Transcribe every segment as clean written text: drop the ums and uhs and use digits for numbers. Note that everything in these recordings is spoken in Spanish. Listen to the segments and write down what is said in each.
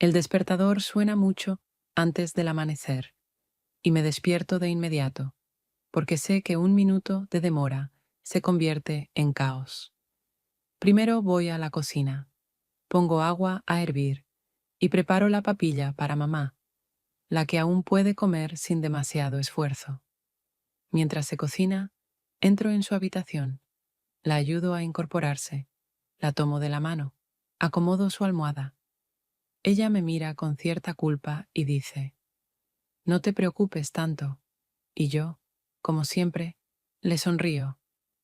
El despertador suena mucho antes del amanecer y me despierto de inmediato, porque sé que un minuto de demora se convierte en caos. Primero voy a la cocina, pongo agua a hervir y preparo la papilla para mamá, la que aún puede comer sin demasiado esfuerzo. Mientras se cocina, entro en su habitación, la ayudo a incorporarse, la tomo de la mano, acomodo su almohada. Ella me mira con cierta culpa y dice: "No te preocupes tanto". Y yo, como siempre, le sonrío,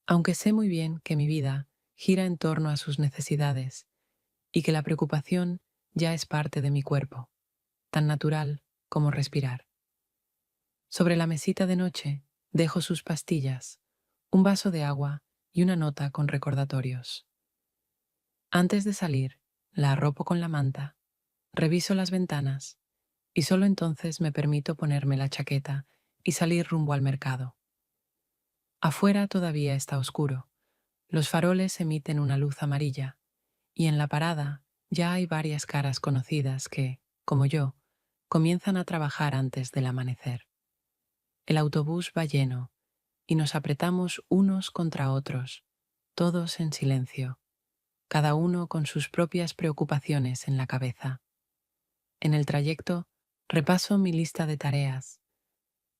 aunque sé muy bien que mi vida gira en torno a sus necesidades y que la preocupación ya es parte de mi cuerpo, tan natural como respirar. Sobre la mesita de noche dejo sus pastillas, un vaso de agua y una nota con recordatorios. Antes de salir, la arropo con la manta, reviso las ventanas y solo entonces me permito ponerme la chaqueta y salir rumbo al mercado. Afuera todavía está oscuro, los faroles emiten una luz amarilla y en la parada ya hay varias caras conocidas que, como yo, comienzan a trabajar antes del amanecer. El autobús va lleno y nos apretamos unos contra otros, todos en silencio, cada uno con sus propias preocupaciones en la cabeza. En el trayecto repaso mi lista de tareas: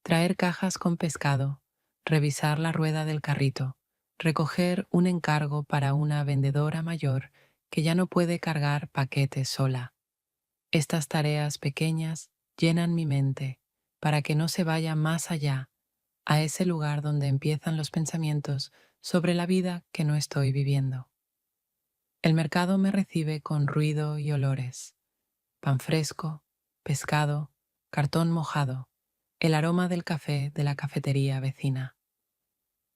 traer cajas con pescado, revisar la rueda del carrito, recoger un encargo para una vendedora mayor que ya no puede cargar paquetes sola. Estas tareas pequeñas llenan mi mente para que no se vaya más allá, a ese lugar donde empiezan los pensamientos sobre la vida que no estoy viviendo. El mercado me recibe con ruido y olores: pan fresco, pescado, cartón mojado, el aroma del café de la cafetería vecina.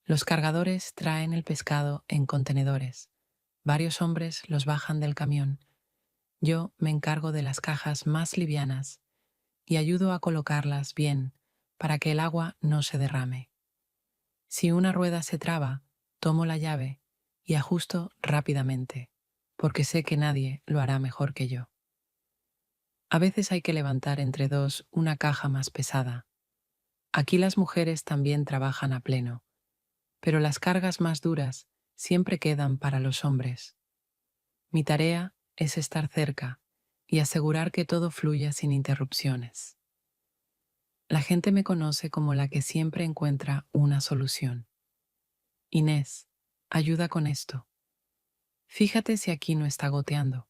Los cargadores traen el pescado en contenedores. Varios hombres los bajan del camión. Yo me encargo de las cajas más livianas y ayudo a colocarlas bien para que el agua no se derrame. Si una rueda se traba, tomo la llave y ajusto rápidamente, porque sé que nadie lo hará mejor que yo. A veces hay que levantar entre dos una caja más pesada. Aquí las mujeres también trabajan a pleno, pero las cargas más duras siempre quedan para los hombres. Mi tarea es estar cerca y asegurar que todo fluya sin interrupciones. La gente me conoce como la que siempre encuentra una solución. Inés, ayuda con esto. Fíjate si aquí no está goteando.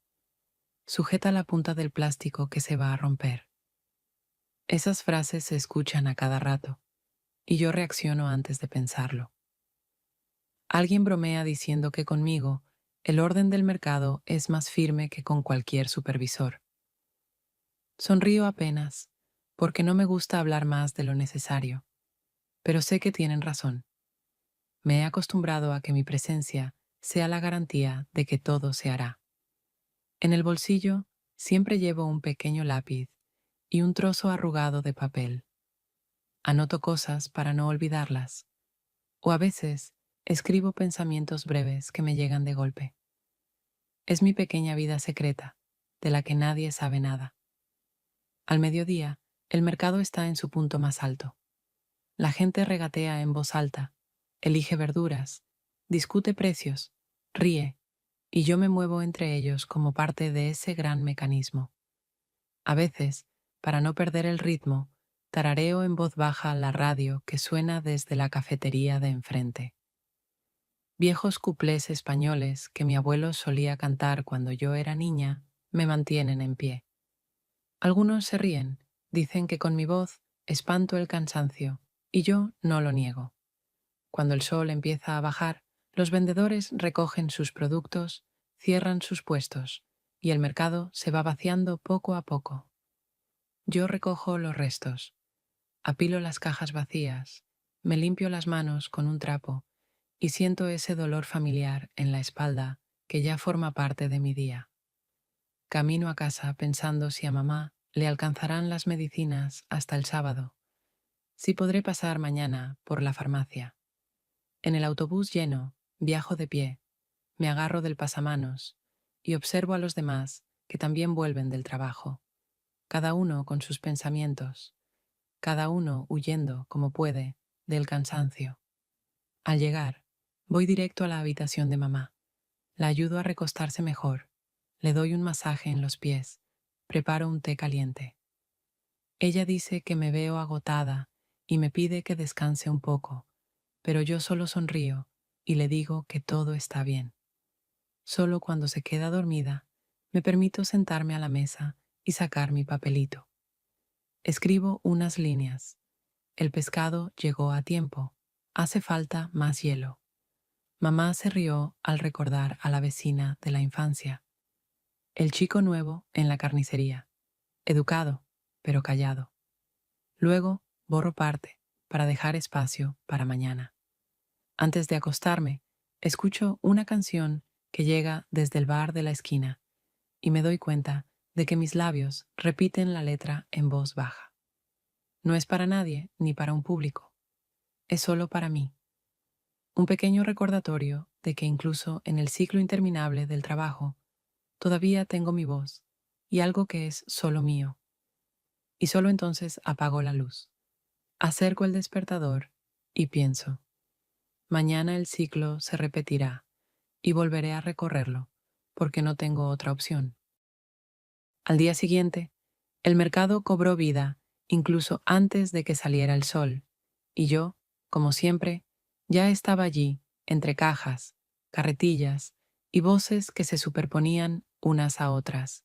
Sujeta la punta del plástico que se va a romper. Esas frases se escuchan a cada rato y yo reacciono antes de pensarlo. Alguien bromea diciendo que conmigo el orden del mercado es más firme que con cualquier supervisor. Sonrío apenas, porque no me gusta hablar más de lo necesario, pero sé que tienen razón. Me he acostumbrado a que mi presencia sea la garantía de que todo se hará. En el bolsillo siempre llevo un pequeño lápiz y un trozo arrugado de papel. Anoto cosas para no olvidarlas, o a veces escribo pensamientos breves que me llegan de golpe. Es mi pequeña vida secreta, de la que nadie sabe nada. Al mediodía, el mercado está en su punto más alto. La gente regatea en voz alta, elige verduras, discute precios, ríe, y yo me muevo entre ellos como parte de ese gran mecanismo. A veces, para no perder el ritmo, tarareo en voz baja la radio que suena desde la cafetería de enfrente. Viejos cuplés españoles que mi abuelo solía cantar cuando yo era niña me mantienen en pie. Algunos se ríen, dicen que con mi voz espanto el cansancio, y yo no lo niego. Cuando el sol empieza a bajar, los vendedores recogen sus productos, cierran sus puestos, y el mercado se va vaciando poco a poco. Yo recojo los restos, apilo las cajas vacías, me limpio las manos con un trapo y siento ese dolor familiar en la espalda que ya forma parte de mi día. Camino a casa pensando si a mamá le alcanzarán las medicinas hasta el sábado, si podré pasar mañana por la farmacia. En el autobús lleno, viajo de pie, me agarro del pasamanos y observo a los demás que también vuelven del trabajo, cada uno con sus pensamientos, cada uno huyendo, como puede, del cansancio. Al llegar, voy directo a la habitación de mamá. La ayudo a recostarse mejor, le doy un masaje en los pies, preparo un té caliente. Ella dice que me veo agotada y me pide que descanse un poco, pero yo solo sonrío y le digo que todo está bien. Solo cuando se queda dormida, me permito sentarme a la mesa y sacar mi papelito. Escribo unas líneas. El pescado llegó a tiempo. Hace falta más hielo. Mamá se rió al recordar a la vecina de la infancia. El chico nuevo en la carnicería. Educado, pero callado. Luego borro parte para dejar espacio para mañana. Antes de acostarme, escucho una canción que llega desde el bar de la esquina y me doy cuenta de que mis labios repiten la letra en voz baja. No es para nadie ni para un público, es solo para mí. Un pequeño recordatorio de que incluso en el ciclo interminable del trabajo, todavía tengo mi voz y algo que es solo mío. Y solo entonces apago la luz. Acerco el despertador y pienso, mañana el ciclo se repetirá y volveré a recorrerlo, porque no tengo otra opción. Al día siguiente, el mercado cobró vida incluso antes de que saliera el sol, y yo, como siempre, ya estaba allí, entre cajas, carretillas y voces que se superponían unas a otras.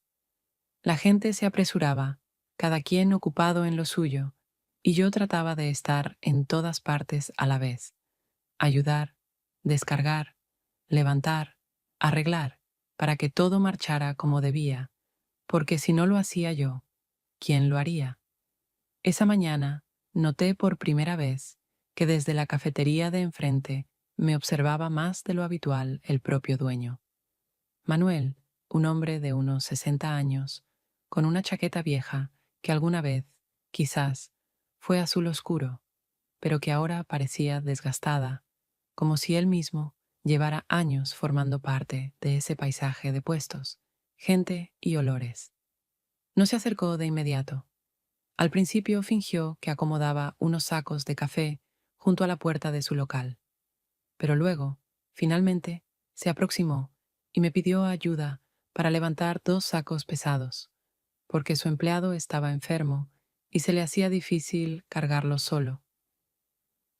La gente se apresuraba, cada quien ocupado en lo suyo, y yo trataba de estar en todas partes a la vez, ayudar, descargar, levantar, arreglar, para que todo marchara como debía, porque si no lo hacía yo, ¿quién lo haría? Esa mañana noté por primera vez que desde la cafetería de enfrente me observaba más de lo habitual el propio dueño. Manuel, un hombre de unos 60 años, con una chaqueta vieja que alguna vez, quizás, fue azul oscuro, pero que ahora parecía desgastada, como si él mismo llevara años formando parte de ese paisaje de puestos, gente y olores. No se acercó de inmediato. Al principio fingió que acomodaba unos sacos de café junto a la puerta de su local, pero luego, finalmente, se aproximó y me pidió ayuda para levantar 2 sacos pesados, porque su empleado estaba enfermo y se le hacía difícil cargarlos solo.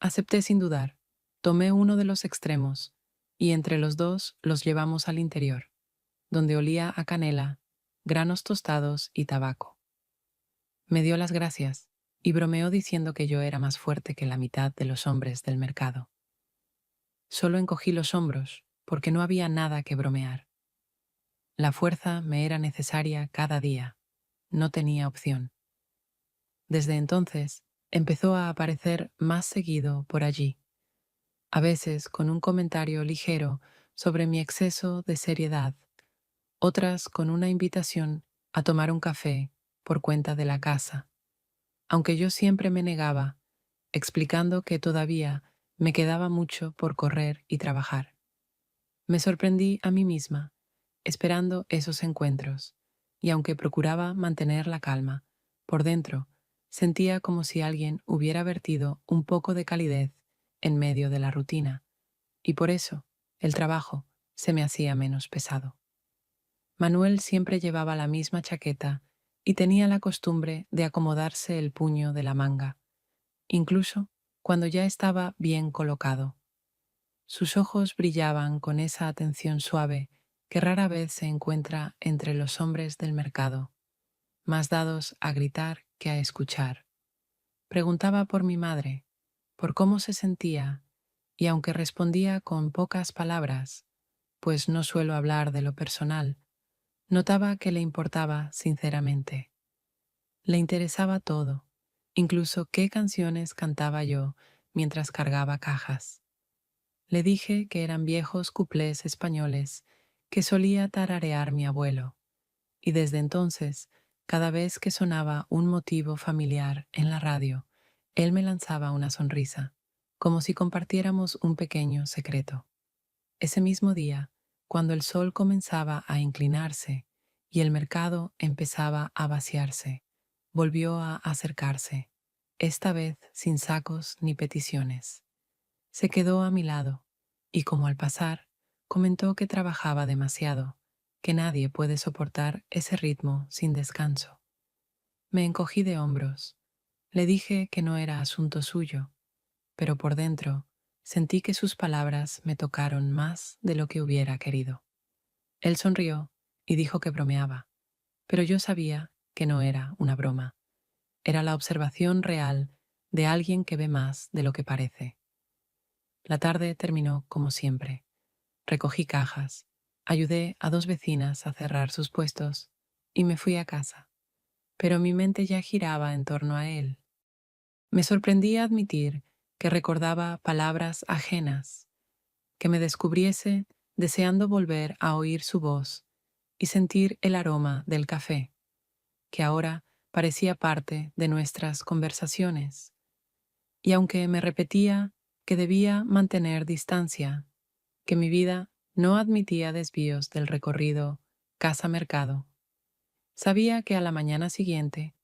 Acepté sin dudar, tomé uno de los extremos y entre los dos los llevamos al interior, donde olía a canela, granos tostados y tabaco. Me dio las gracias y bromeó diciendo que yo era más fuerte que la mitad de los hombres del mercado. Solo encogí los hombros porque no había nada que bromear. La fuerza me era necesaria cada día, no tenía opción. Desde entonces empezó a aparecer más seguido por allí, a veces con un comentario ligero sobre mi exceso de seriedad, otras con una invitación a tomar un café por cuenta de la casa, aunque yo siempre me negaba, explicando que todavía me quedaba mucho por correr y trabajar. Me sorprendí a mí misma, esperando esos encuentros, y aunque procuraba mantener la calma, por dentro sentía como si alguien hubiera vertido un poco de calidez en medio de la rutina, y por eso el trabajo se me hacía menos pesado. Manuel siempre llevaba la misma chaqueta y tenía la costumbre de acomodarse el puño de la manga, incluso cuando ya estaba bien colocado. Sus ojos brillaban con esa atención suave que rara vez se encuentra entre los hombres del mercado, más dados a gritar que a escuchar. Preguntaba por mi madre, por cómo se sentía, y aunque respondía con pocas palabras, pues no suelo hablar de lo personal, notaba que le importaba sinceramente. Le interesaba todo, incluso qué canciones cantaba yo mientras cargaba cajas. Le dije que eran viejos cuplés españoles que solía tararear mi abuelo, y desde entonces, cada vez que sonaba un motivo familiar en la radio, él me lanzaba una sonrisa, como si compartiéramos un pequeño secreto. Ese mismo día, cuando el sol comenzaba a inclinarse y el mercado empezaba a vaciarse. Volvió a acercarse, esta vez sin sacos ni peticiones. Se quedó a mi lado y, como al pasar, comentó que trabajaba demasiado, que nadie puede soportar ese ritmo sin descanso. Me encogí de hombros. Le dije que no era asunto suyo, pero por dentro sentí que sus palabras me tocaron más de lo que hubiera querido. Él sonrió y dijo que bromeaba, pero yo sabía que no era una broma. Era la observación real de alguien que ve más de lo que parece. La tarde terminó como siempre. Recogí cajas, ayudé a 2 vecinas a cerrar sus puestos y me fui a casa. Pero mi mente ya giraba en torno a él. Me sorprendía admitir que recordaba palabras ajenas, que me descubriese deseando volver a oír su voz y sentir el aroma del café, que ahora parecía parte de nuestras conversaciones. Y aunque me repetía que debía mantener distancia, que mi vida no admitía desvíos del recorrido casa-mercado, sabía que a la mañana siguiente,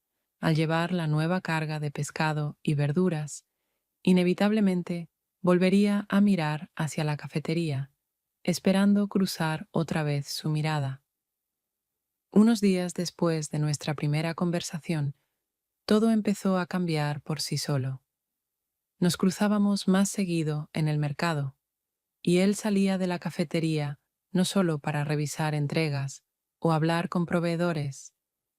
al llevar la nueva carga de pescado y verduras, inevitablemente volvería a mirar hacia la cafetería, esperando cruzar otra vez su mirada. Unos días después de nuestra primera conversación, todo empezó a cambiar por sí solo. Nos cruzábamos más seguido en el mercado, y él salía de la cafetería no solo para revisar entregas o hablar con proveedores,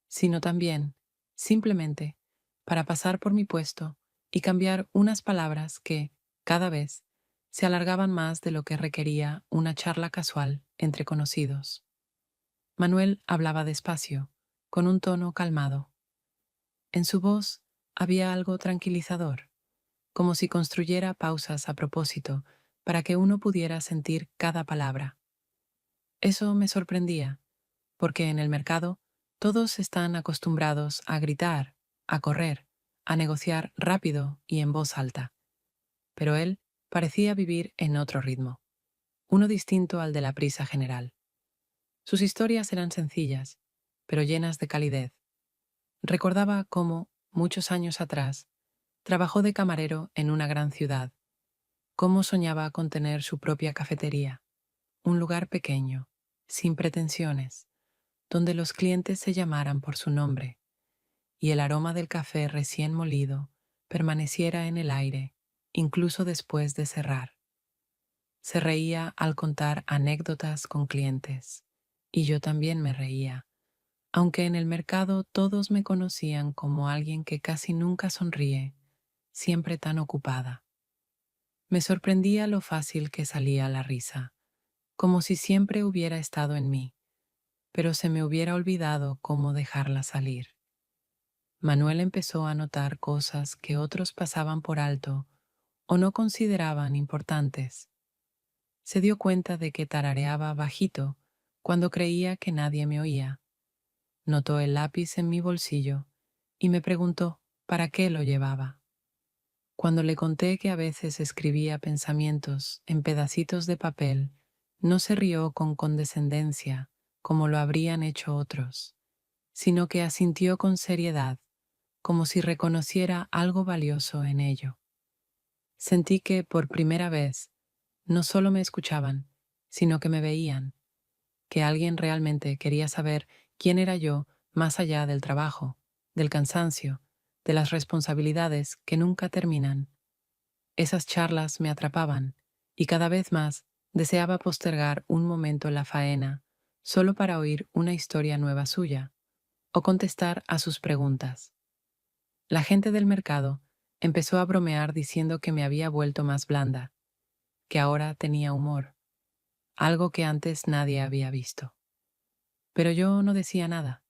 sino también, simplemente, para pasar por mi puesto y cambiar unas palabras que, cada vez, se alargaban más de lo que requería una charla casual entre conocidos. Manuel hablaba despacio, con un tono calmado. En su voz había algo tranquilizador, como si construyera pausas a propósito para que uno pudiera sentir cada palabra. Eso me sorprendía, porque en el mercado todos están acostumbrados a gritar, a correr, a negociar rápido y en voz alta. Pero él parecía vivir en otro ritmo, uno distinto al de la prisa general. Sus historias eran sencillas, pero llenas de calidez. Recordaba cómo, muchos años atrás, trabajó de camarero en una gran ciudad, cómo soñaba con tener su propia cafetería, un lugar pequeño, sin pretensiones, donde los clientes se llamaran por su nombre y el aroma del café recién molido permaneciera en el aire, incluso después de cerrar. Se reía al contar anécdotas con clientes, y yo también me reía, aunque en el mercado todos me conocían como alguien que casi nunca sonríe, siempre tan ocupada. Me sorprendía lo fácil que salía la risa, como si siempre hubiera estado en mí, pero se me hubiera olvidado cómo dejarla salir. Manuel empezó a notar cosas que otros pasaban por alto o no consideraban importantes. Se dio cuenta de que tarareaba bajito cuando creía que nadie me oía. Notó el lápiz en mi bolsillo y me preguntó para qué lo llevaba. Cuando le conté que a veces escribía pensamientos en pedacitos de papel, no se rió con condescendencia, como lo habrían hecho otros, sino que asintió con seriedad, como si reconociera algo valioso en ello. Sentí que, por primera vez, no solo me escuchaban, sino que me veían, que alguien realmente quería saber quién era yo más allá del trabajo, del cansancio, de las responsabilidades que nunca terminan. Esas charlas me atrapaban, y cada vez más deseaba postergar un momento en la faena solo para oír una historia nueva suya o contestar a sus preguntas. La gente del mercado empezó a bromear diciendo que me había vuelto más blanda, que ahora tenía humor, algo que antes nadie había visto. Pero yo no decía nada,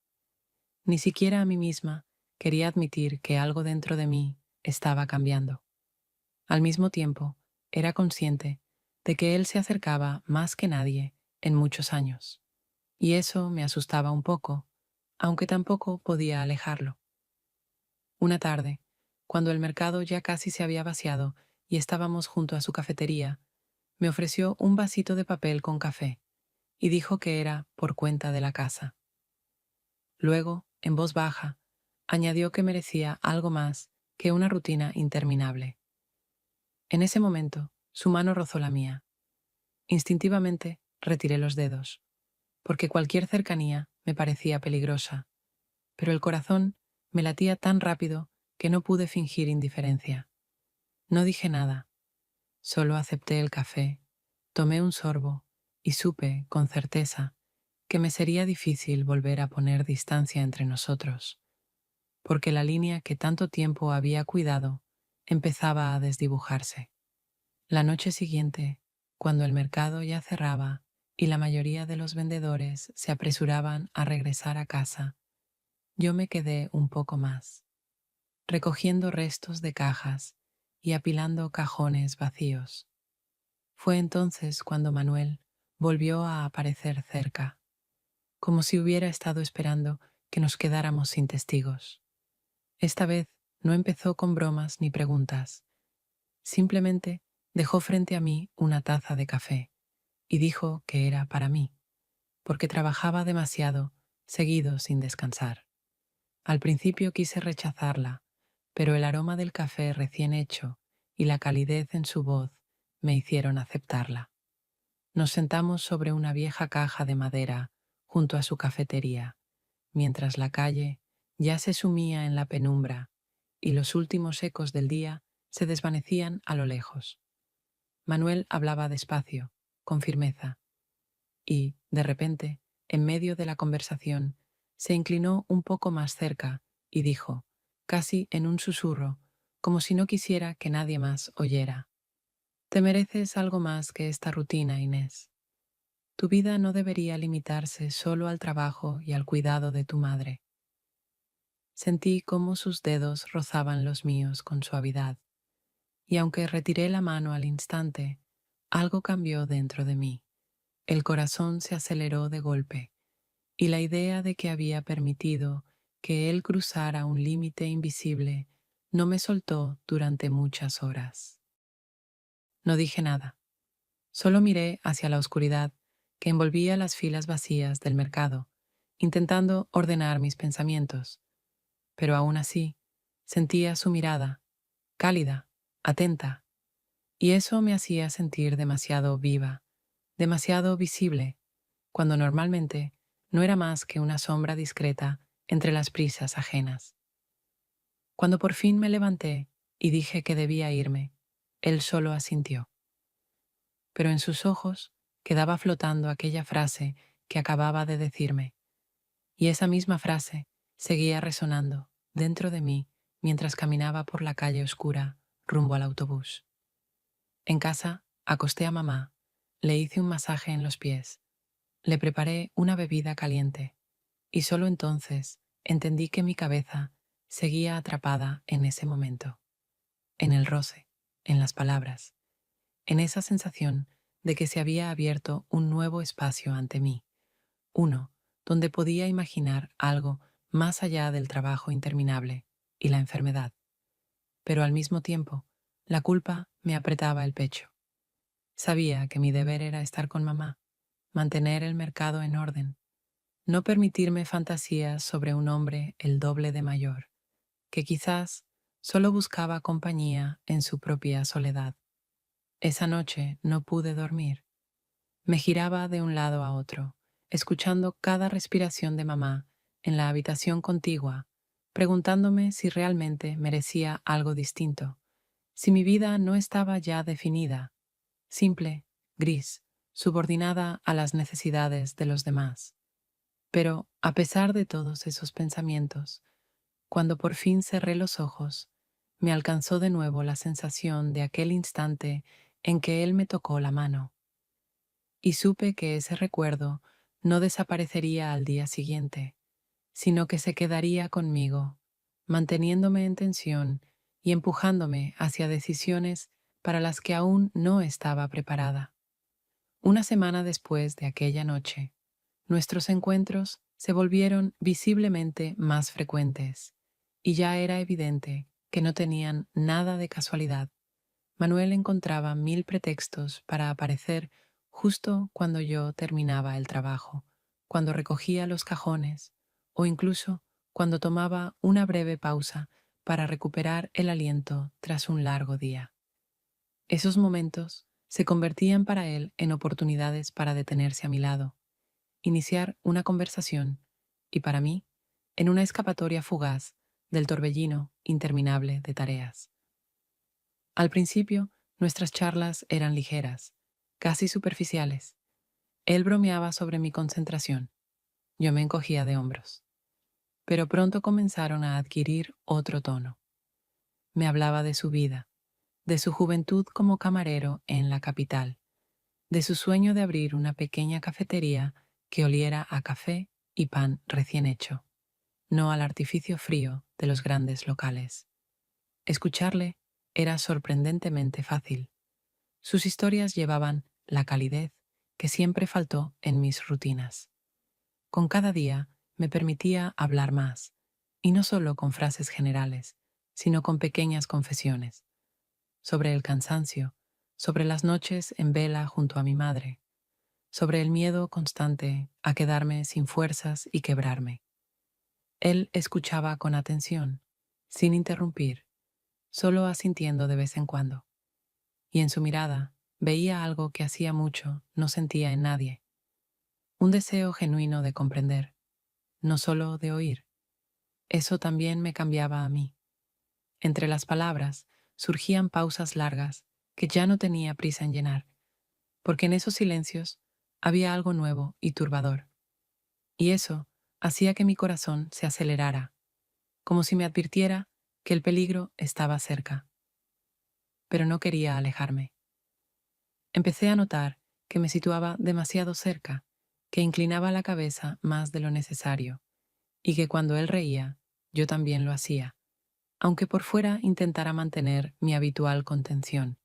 ni siquiera a mí misma quería admitir que algo dentro de mí estaba cambiando. Al mismo tiempo, era consciente de que él se acercaba más que nadie en muchos años, y eso me asustaba un poco, aunque tampoco podía alejarlo. Una tarde, cuando el mercado ya casi se había vaciado y estábamos junto a su cafetería, me ofreció un vasito de papel con café y dijo que era por cuenta de la casa. Luego, en voz baja, añadió que merecía algo más que una rutina interminable. En ese momento, su mano rozó la mía. Instintivamente, retiré los dedos, porque cualquier cercanía me parecía peligrosa, pero el corazón me latía tan rápido que no pude fingir indiferencia. No dije nada, solo acepté el café, tomé un sorbo y supe, con certeza, que me sería difícil volver a poner distancia entre nosotros, porque la línea que tanto tiempo había cuidado empezaba a desdibujarse. La noche siguiente, cuando el mercado ya cerraba y la mayoría de los vendedores se apresuraban a regresar a casa, yo me quedé un poco más, recogiendo restos de cajas y apilando cajones vacíos. Fue entonces cuando Manuel volvió a aparecer cerca, como si hubiera estado esperando que nos quedáramos sin testigos. Esta vez no empezó con bromas ni preguntas, simplemente dejó frente a mí una taza de café y dijo que era para mí, porque trabajaba demasiado, seguido sin descansar. Al principio quise rechazarla, pero el aroma del café recién hecho y la calidez en su voz me hicieron aceptarla. Nos sentamos sobre una vieja caja de madera junto a su cafetería, mientras la calle ya se sumía en la penumbra y los últimos ecos del día se desvanecían a lo lejos. Manuel hablaba despacio, con firmeza, y, de repente, en medio de la conversación, se inclinó un poco más cerca y dijo, casi en un susurro, como si no quisiera que nadie más oyera: «Te mereces algo más que esta rutina, Inés. Tu vida no debería limitarse solo al trabajo y al cuidado de tu madre». Sentí cómo sus dedos rozaban los míos con suavidad, y aunque retiré la mano al instante, algo cambió dentro de mí. El corazón se aceleró de golpe, y la idea de que había permitido que él cruzara un límite invisible no me soltó durante muchas horas. No dije nada, solo miré hacia la oscuridad que envolvía las filas vacías del mercado, intentando ordenar mis pensamientos, pero aún así sentía su mirada, cálida, atenta, y eso me hacía sentir demasiado viva, demasiado visible, cuando normalmente no era más que una sombra discreta entre las prisas ajenas. Cuando por fin me levanté y dije que debía irme, él solo asintió. Pero en sus ojos quedaba flotando aquella frase que acababa de decirme, y esa misma frase seguía resonando dentro de mí mientras caminaba por la calle oscura rumbo al autobús. En casa acosté a mamá, le hice un masaje en los pies, le preparé una bebida caliente, y solo entonces entendí que mi cabeza seguía atrapada en ese momento, en el roce, en las palabras, en esa sensación de que se había abierto un nuevo espacio ante mí, uno donde podía imaginar algo más allá del trabajo interminable y la enfermedad. Pero al mismo tiempo, la culpa me apretaba el pecho. Sabía que mi deber era estar con mamá, mantener el mercado en orden, no permitirme fantasías sobre un hombre el doble de mayor, que quizás solo buscaba compañía en su propia soledad. Esa noche no pude dormir. Me giraba de un lado a otro, escuchando cada respiración de mamá en la habitación contigua, preguntándome si realmente merecía algo distinto, si mi vida no estaba ya definida, simple, gris, subordinada a las necesidades de los demás. Pero, a pesar de todos esos pensamientos, cuando por fin cerré los ojos, me alcanzó de nuevo la sensación de aquel instante en que él me tocó la mano, y supe que ese recuerdo no desaparecería al día siguiente, sino que se quedaría conmigo, manteniéndome en tensión y empujándome hacia decisiones para las que aún no estaba preparada. Una semana después de aquella noche, nuestros encuentros se volvieron visiblemente más frecuentes, y ya era evidente que no tenían nada de casualidad. Manuel encontraba mil pretextos para aparecer justo cuando yo terminaba el trabajo, cuando recogía los cajones o incluso cuando tomaba una breve pausa para recuperar el aliento tras un largo día. Esos momentos se convertían para él en oportunidades para detenerse a mi lado, iniciar una conversación y para mí, en una escapatoria fugaz del torbellino interminable de tareas. Al principio, nuestras charlas eran ligeras, casi superficiales. Él bromeaba sobre mi concentración. Yo me encogía de hombros. Pero pronto comenzaron a adquirir otro tono. Me hablaba de su vida, de su juventud como camarero en la capital, de su sueño de abrir una pequeña cafetería que oliera a café y pan recién hecho, no al artificio frío de los grandes locales. Escucharle era sorprendentemente fácil. Sus historias llevaban la calidez que siempre faltó en mis rutinas. Con cada día me permitía hablar más, y no solo con frases generales, sino con pequeñas confesiones, sobre el cansancio, sobre las noches en vela junto a mi madre, sobre el miedo constante a quedarme sin fuerzas y quebrarme. Él escuchaba con atención, sin interrumpir, solo asintiendo de vez en cuando, y en su mirada veía algo que hacía mucho no sentía en nadie, un deseo genuino de comprender, no solo de oír. Eso también me cambiaba a mí. Entre las palabras surgían pausas largas que ya no tenía prisa en llenar, porque en esos silencios había algo nuevo y turbador. Y eso hacía que mi corazón se acelerara, como si me advirtiera que el peligro estaba cerca. Pero no quería alejarme. Empecé a notar que me situaba demasiado cerca, que inclinaba la cabeza más de lo necesario, y que cuando él reía, yo también lo hacía, aunque por fuera intentara mantener mi habitual contención.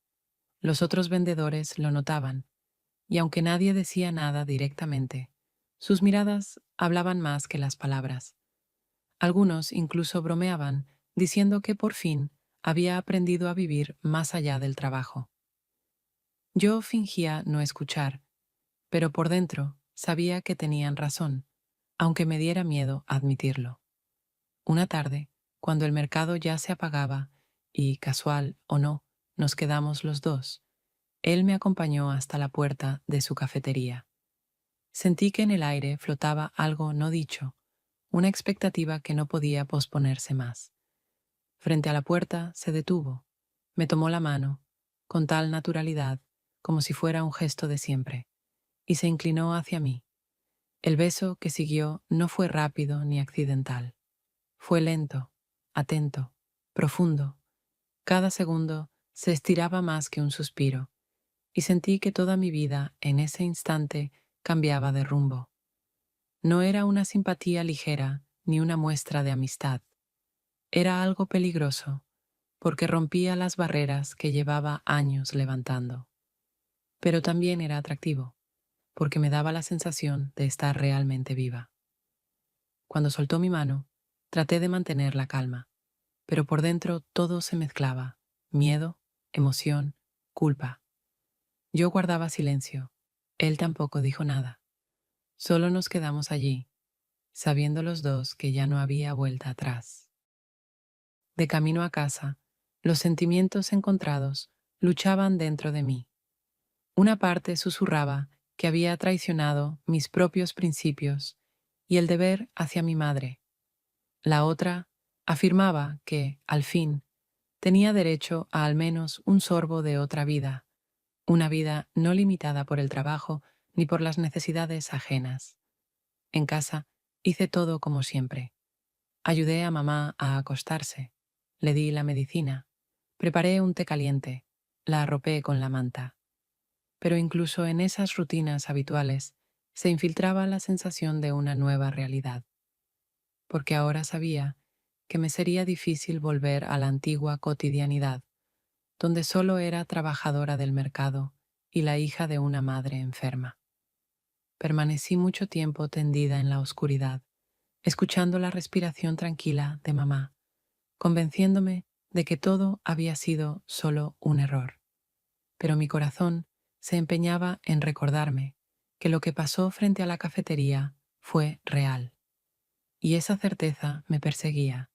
Los otros vendedores lo notaban, y aunque nadie decía nada directamente, sus miradas hablaban más que las palabras. Algunos incluso bromeaban, diciendo que por fin había aprendido a vivir más allá del trabajo. Yo fingía no escuchar, pero por dentro sabía que tenían razón, aunque me diera miedo admitirlo. Una tarde, cuando el mercado ya se apagaba y, casual o no, nos quedamos los dos, él me acompañó hasta la puerta de su cafetería. Sentí que en el aire flotaba algo no dicho, una expectativa que no podía posponerse más. Frente a la puerta se detuvo, me tomó la mano, con tal naturalidad, como si fuera un gesto de siempre, y se inclinó hacia mí. El beso que siguió no fue rápido ni accidental. Fue lento, atento, profundo. Cada segundo se estiraba más que un suspiro, y sentí que toda mi vida en ese instante cambiaba de rumbo. No era una simpatía ligera ni una muestra de amistad. Era algo peligroso, porque rompía las barreras que llevaba años levantando. Pero también era atractivo, porque me daba la sensación de estar realmente viva. Cuando soltó mi mano, traté de mantener la calma, pero por dentro todo se mezclaba: miedo, emoción, culpa. Yo guardaba silencio. Él tampoco dijo nada. Solo nos quedamos allí, sabiendo los dos que ya no había vuelta atrás. De camino a casa, los sentimientos encontrados luchaban dentro de mí. Una parte susurraba que había traicionado mis propios principios y el deber hacia mi madre. La otra afirmaba que, al fin, tenía derecho a al menos un sorbo de otra vida, una vida no limitada por el trabajo ni por las necesidades ajenas. En casa hice todo como siempre. Ayudé a mamá a acostarse, le di la medicina, preparé un té caliente, la arropé con la manta. Pero incluso en esas rutinas habituales se infiltraba la sensación de una nueva realidad, porque ahora sabía que me sería difícil volver a la antigua cotidianidad, donde solo era trabajadora del mercado y la hija de una madre enferma. Permanecí mucho tiempo tendida en la oscuridad, escuchando la respiración tranquila de mamá, convenciéndome de que todo había sido solo un error. Pero mi corazón se empeñaba en recordarme que lo que pasó frente a la cafetería fue real. y esa certeza me perseguía,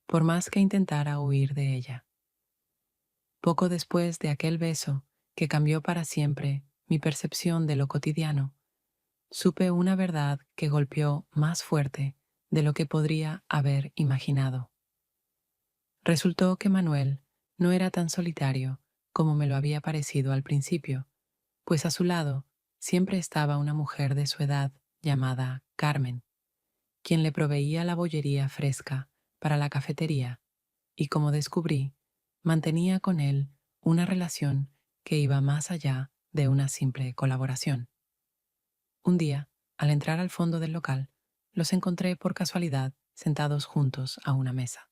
por más que intentara huir de ella. Poco después de aquel beso que cambió para siempre mi percepción de lo cotidiano, supe una verdad que golpeó más fuerte de lo que podría haber imaginado. Resultó que Manuel no era tan solitario como me lo había parecido al principio, pues a su lado siempre estaba una mujer de su edad llamada Carmen, quien le proveía la bollería fresca para la cafetería y, como descubrí, mantenía con él una relación que iba más allá de una simple colaboración. Un día, al entrar al fondo del local, los encontré por casualidad sentados juntos a una mesa.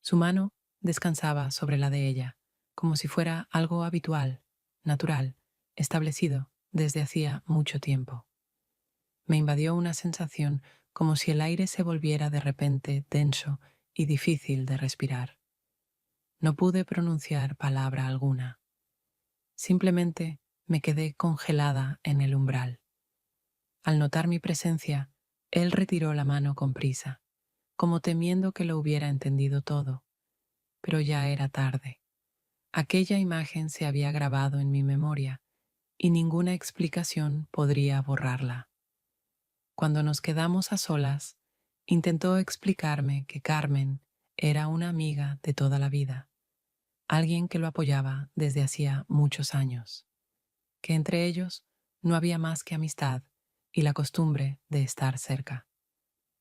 Su mano descansaba sobre la de ella, como si fuera algo habitual, natural, establecido desde hacía mucho tiempo. Me invadió una sensación como si el aire se volviera de repente denso y difícil de respirar. No pude pronunciar palabra alguna. Simplemente me quedé congelada en el umbral. Al notar mi presencia, él retiró la mano con prisa, como temiendo que lo hubiera entendido todo, pero ya era tarde. Aquella imagen se había grabado en mi memoria y ninguna explicación podría borrarla. Cuando nos quedamos a solas, intentó explicarme que Carmen era una amiga de toda la vida, alguien que lo apoyaba desde hacía muchos años, que entre ellos no había más que amistad y la costumbre de estar cerca.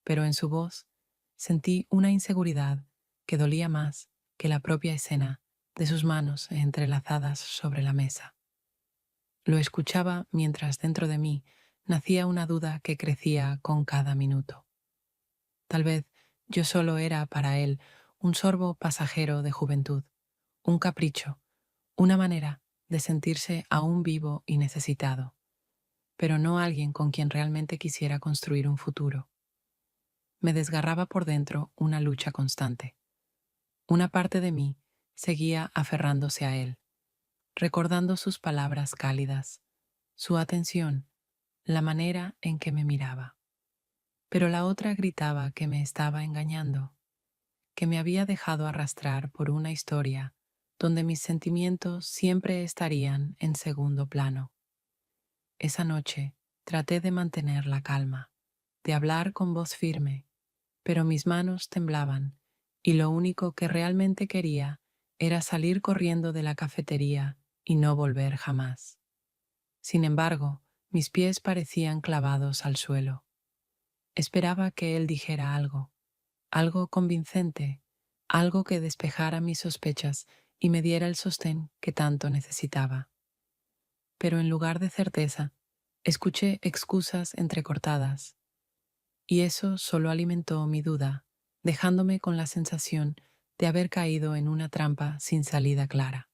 Pero en su voz sentí una inseguridad que dolía más que la propia escena de sus manos entrelazadas sobre la mesa. Lo escuchaba mientras dentro de mí nacía una duda que crecía con cada minuto. Tal vez yo solo era para él un sorbo pasajero de juventud, un capricho, una manera de sentirse aún vivo y necesitado, pero no alguien con quien realmente quisiera construir un futuro. Me desgarraba por dentro una lucha constante. Una parte de mí seguía aferrándose a él, recordando sus palabras cálidas, su atención, la manera en que me miraba. Pero la otra gritaba que me estaba engañando, que me había dejado arrastrar por una historia donde mis sentimientos siempre estarían en segundo plano. Esa noche traté de mantener la calma, de hablar con voz firme, pero mis manos temblaban y lo único que realmente quería era salir corriendo de la cafetería y no volver jamás. Sin embargo, mis pies parecían clavados al suelo. Esperaba que él dijera algo, algo convincente, algo que despejara mis sospechas y me diera el sostén que tanto necesitaba. Pero en lugar de certeza, escuché excusas entrecortadas, y eso solo alimentó mi duda, dejándome con la sensación de haber caído en una trampa sin salida clara.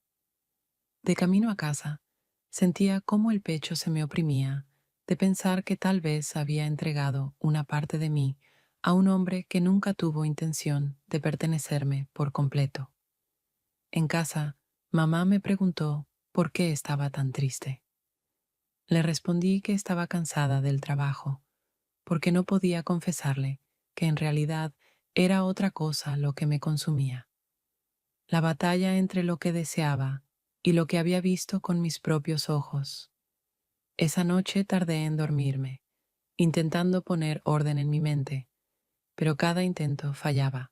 De camino a casa, sentía cómo el pecho se me oprimía de pensar que tal vez había entregado una parte de mí a un hombre que nunca tuvo intención de pertenecerme por completo. En casa, mamá me preguntó por qué estaba tan triste. Le respondí que estaba cansada del trabajo, porque no podía confesarle que en realidad era otra cosa lo que me consumía. La batalla entre lo que deseaba y lo que había visto con mis propios ojos. Esa noche tardé en dormirme, intentando poner orden en mi mente, pero cada intento fallaba.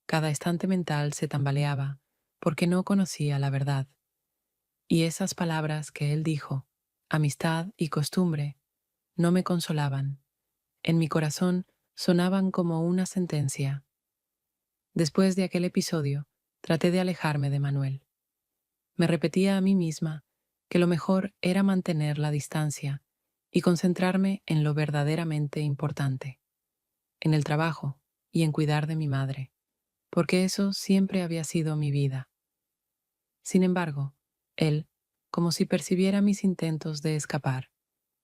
Cada estante mental se tambaleaba porque no conocía la verdad. Y esas palabras que él dijo, amistad y costumbre, no me consolaban. En mi corazón sonaban como una sentencia. Después de aquel episodio, traté de alejarme de Manuel. Me repetía a mí misma que lo mejor era mantener la distancia y concentrarme en lo verdaderamente importante, en el trabajo y en cuidar de mi madre, porque eso siempre había sido mi vida. Sin embargo, él, como si percibiera mis intentos de escapar,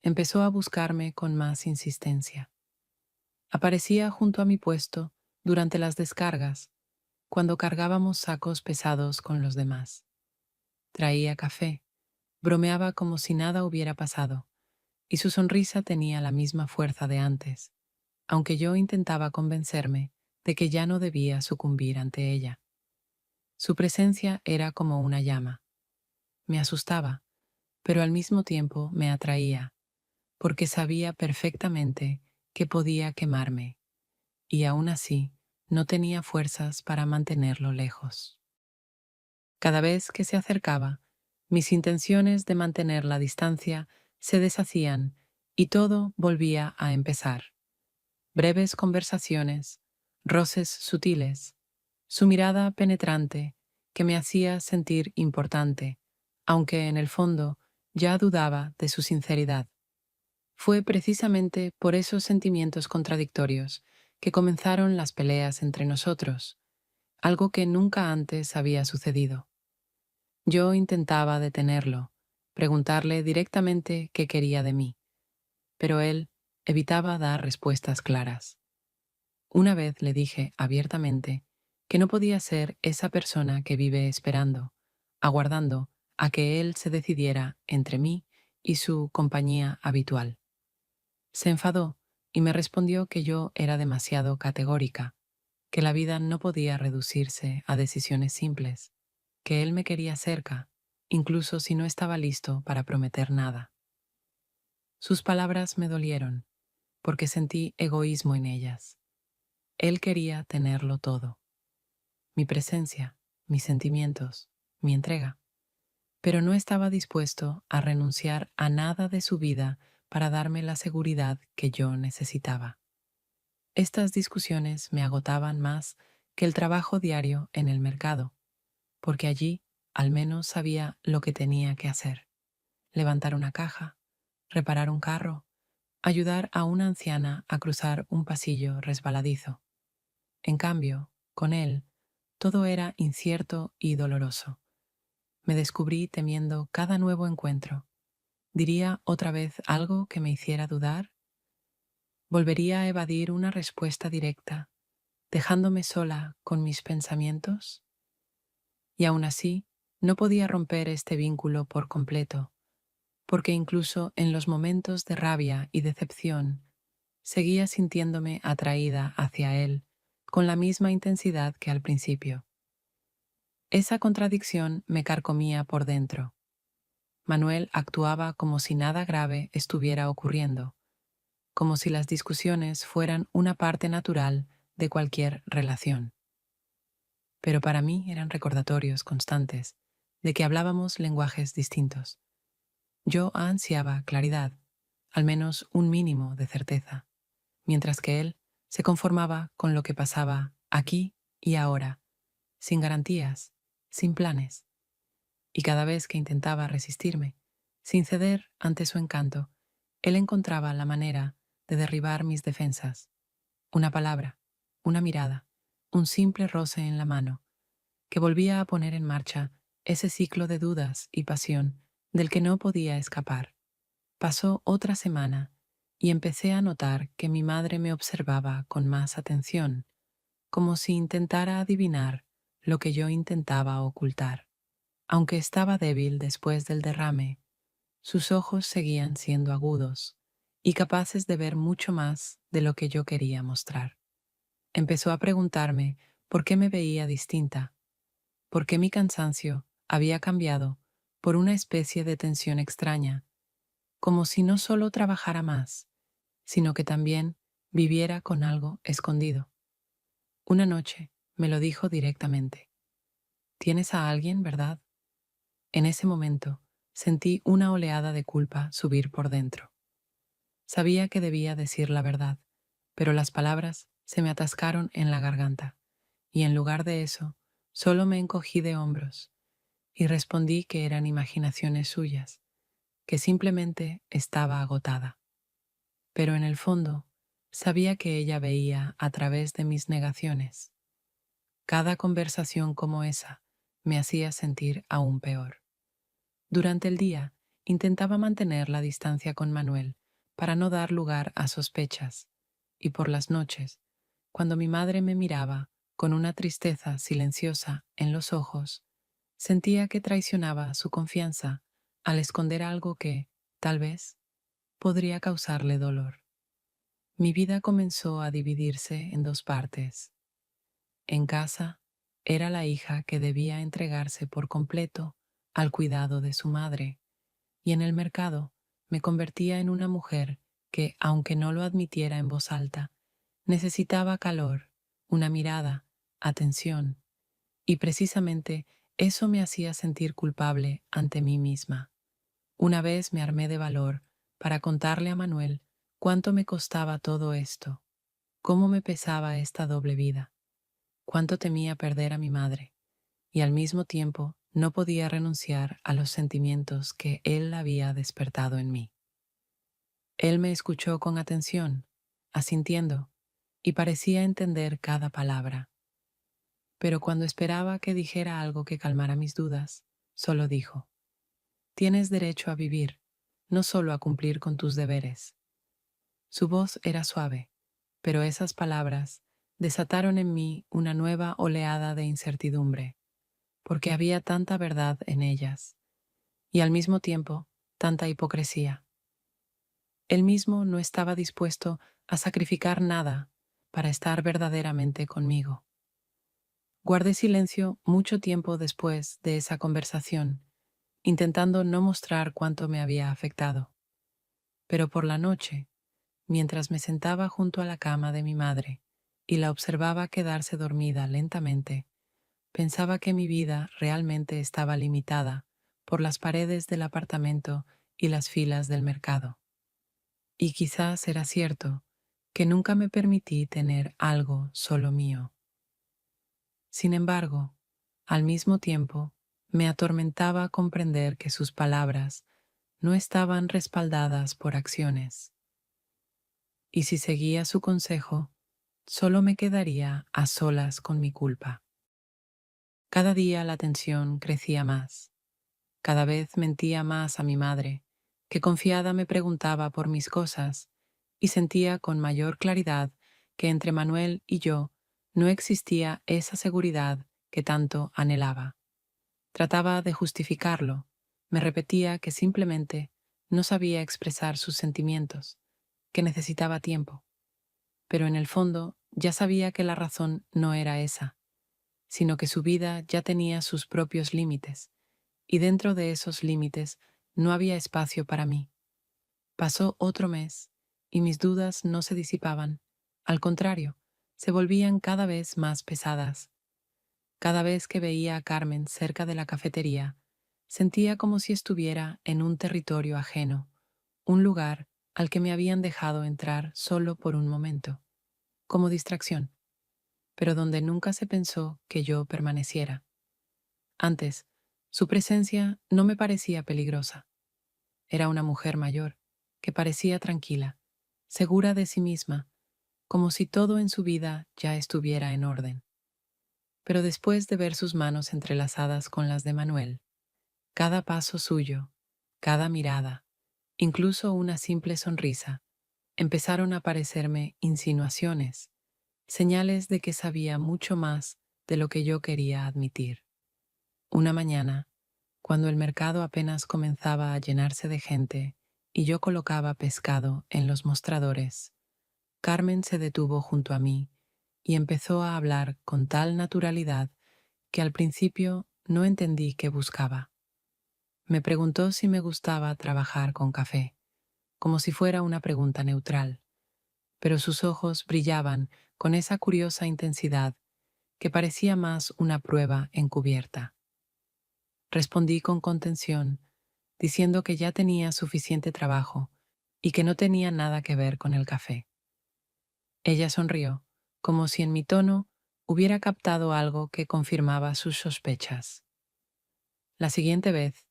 empezó a buscarme con más insistencia. Aparecía junto a mi puesto durante las descargas, cuando cargábamos sacos pesados con los demás. Traía café, bromeaba como si nada hubiera pasado, y su sonrisa tenía la misma fuerza de antes, aunque yo intentaba convencerme de que ya no debía sucumbir ante ella. Su presencia era como una llama. Me asustaba, pero al mismo tiempo me atraía, porque sabía perfectamente que podía quemarme, y aún así no tenía fuerzas para mantenerlo lejos. Cada vez que se acercaba, mis intenciones de mantener la distancia se deshacían y todo volvía a empezar. Breves conversaciones, roces sutiles, su mirada penetrante que me hacía sentir importante, aunque en el fondo ya dudaba de su sinceridad. Fue precisamente por esos sentimientos contradictorios que comenzaron las peleas entre nosotros, algo que nunca antes había sucedido. Yo intentaba detenerlo, preguntarle directamente qué quería de mí, pero él evitaba dar respuestas claras. Una vez le dije abiertamente que no podía ser esa persona que vive esperando, aguardando a que él se decidiera entre mí y su compañía habitual. Se enfadó y me respondió que yo era demasiado categórica, que la vida no podía reducirse a decisiones simples, que él me quería cerca, incluso si no estaba listo para prometer nada. Sus palabras me dolieron, porque sentí egoísmo en ellas. Él quería tenerlo todo, mi presencia, mis sentimientos, mi entrega, pero no estaba dispuesto a renunciar a nada de su vida para darme la seguridad que yo necesitaba. Estas discusiones me agotaban más que el trabajo diario en el mercado, porque allí al menos sabía lo que tenía que hacer: levantar una caja, reparar un carro, ayudar a una anciana a cruzar un pasillo resbaladizo. En cambio, con él, todo era incierto y doloroso. Me descubrí temiendo cada nuevo encuentro. ¿Diría otra vez algo que me hiciera dudar? ¿Volvería a evadir una respuesta directa, dejándome sola con mis pensamientos? Y aún así, no podía romper este vínculo por completo, porque incluso en los momentos de rabia y decepción, seguía sintiéndome atraída hacia él con la misma intensidad que al principio. Esa contradicción me carcomía por dentro. Manuel actuaba como si nada grave estuviera ocurriendo, como si las discusiones fueran una parte natural de cualquier relación. Pero para mí eran recordatorios constantes de que hablábamos lenguajes distintos. Yo ansiaba claridad, al menos un mínimo de certeza, mientras que él se conformaba con lo que pasaba aquí y ahora, sin garantías, sin planes. Y cada vez que intentaba resistirme, sin ceder ante su encanto, él encontraba la manera de derribar mis defensas. Una palabra, una mirada, un simple roce en la mano, que volvía a poner en marcha ese ciclo de dudas y pasión del que no podía escapar. Pasó otra semana y empecé a notar que mi madre me observaba con más atención, como si intentara adivinar lo que yo intentaba ocultar. Aunque estaba débil después del derrame, sus ojos seguían siendo agudos y capaces de ver mucho más de lo que yo quería mostrar. Empezó a preguntarme por qué me veía distinta, por qué mi cansancio había cambiado por una especie de tensión extraña, como si no solo trabajara más, sino que también viviera con algo escondido. Una noche me lo dijo directamente: «Tienes a alguien, ¿verdad?». En ese momento sentí una oleada de culpa subir por dentro. Sabía que debía decir la verdad, pero las palabras se me atascaron en la garganta, y en lugar de eso, solo me encogí de hombros y respondí que eran imaginaciones suyas, que simplemente estaba agotada. Pero en el fondo, sabía que ella veía a través de mis negaciones. Cada conversación como esa me hacía sentir aún peor. Durante el día, intentaba mantener la distancia con Manuel para no dar lugar a sospechas, y por las noches, cuando mi madre me miraba con una tristeza silenciosa en los ojos, sentía que traicionaba su confianza al esconder algo que, tal vez, podría causarle dolor. Mi vida comenzó a dividirse en dos partes. En casa, era la hija que debía entregarse por completo al cuidado de su madre, y en el mercado me convertía en una mujer que, aunque no lo admitiera en voz alta, necesitaba calor, una mirada, atención, y precisamente eso me hacía sentir culpable ante mí misma. Una vez me armé de valor para contarle a Manuel cuánto me costaba todo esto, cómo me pesaba esta doble vida, cuánto temía perder a mi madre, y al mismo tiempo no podía renunciar a los sentimientos que él había despertado en mí. Él me escuchó con atención, asintiendo, y parecía entender cada palabra. Pero cuando esperaba que dijera algo que calmara mis dudas, solo dijo: tienes derecho a vivir, no solo a cumplir con tus deberes. Su voz era suave, pero esas palabras desataron en mí una nueva oleada de incertidumbre, porque había tanta verdad en ellas, y al mismo tiempo tanta hipocresía. Él mismo no estaba dispuesto a sacrificar nada para estar verdaderamente conmigo. Guardé silencio mucho tiempo después de esa conversación, intentando no mostrar cuánto me había afectado. Pero por la noche, mientras me sentaba junto a la cama de mi madre y la observaba quedarse dormida lentamente, pensaba que mi vida realmente estaba limitada por las paredes del apartamento y las filas del mercado. Y quizás era cierto que nunca me permití tener algo solo mío. Sin embargo, al mismo tiempo, me atormentaba comprender que sus palabras no estaban respaldadas por acciones. Y si seguía su consejo, solo me quedaría a solas con mi culpa. Cada día la tensión crecía más. Cada vez mentía más a mi madre, que confiada me preguntaba por mis cosas, y sentía con mayor claridad que entre Manuel y yo no existía esa seguridad que tanto anhelaba. Trataba de justificarlo, me repetía que simplemente no sabía expresar sus sentimientos, que necesitaba tiempo, pero en el fondo ya sabía que la razón no era esa, sino que su vida ya tenía sus propios límites, y dentro de esos límites no había espacio para mí. Pasó otro mes, y mis dudas no se disipaban, al contrario, se volvían cada vez más pesadas. Cada vez que veía a Carmen cerca de la cafetería, sentía como si estuviera en un territorio ajeno, un lugar al que me habían dejado entrar solo por un momento, como distracción, pero donde nunca se pensó que yo permaneciera. Antes, su presencia no me parecía peligrosa. Era una mujer mayor, que parecía tranquila, segura de sí misma, como si todo en su vida ya estuviera en orden. Pero después de ver sus manos entrelazadas con las de Manuel, cada paso suyo, cada mirada, incluso una simple sonrisa, empezaron a parecerme insinuaciones, señales de que sabía mucho más de lo que yo quería admitir. Una mañana, cuando el mercado apenas comenzaba a llenarse de gente y yo colocaba pescado en los mostradores, Carmen se detuvo junto a mí y empezó a hablar con tal naturalidad que al principio no entendí qué buscaba. Me preguntó si me gustaba trabajar con café, como si fuera una pregunta neutral, pero sus ojos brillaban con esa curiosa intensidad que parecía más una prueba encubierta. Respondí con contención, diciendo que ya tenía suficiente trabajo y que no tenía nada que ver con el café. Ella sonrió, como si en mi tono hubiera captado algo que confirmaba sus sospechas. La siguiente vez,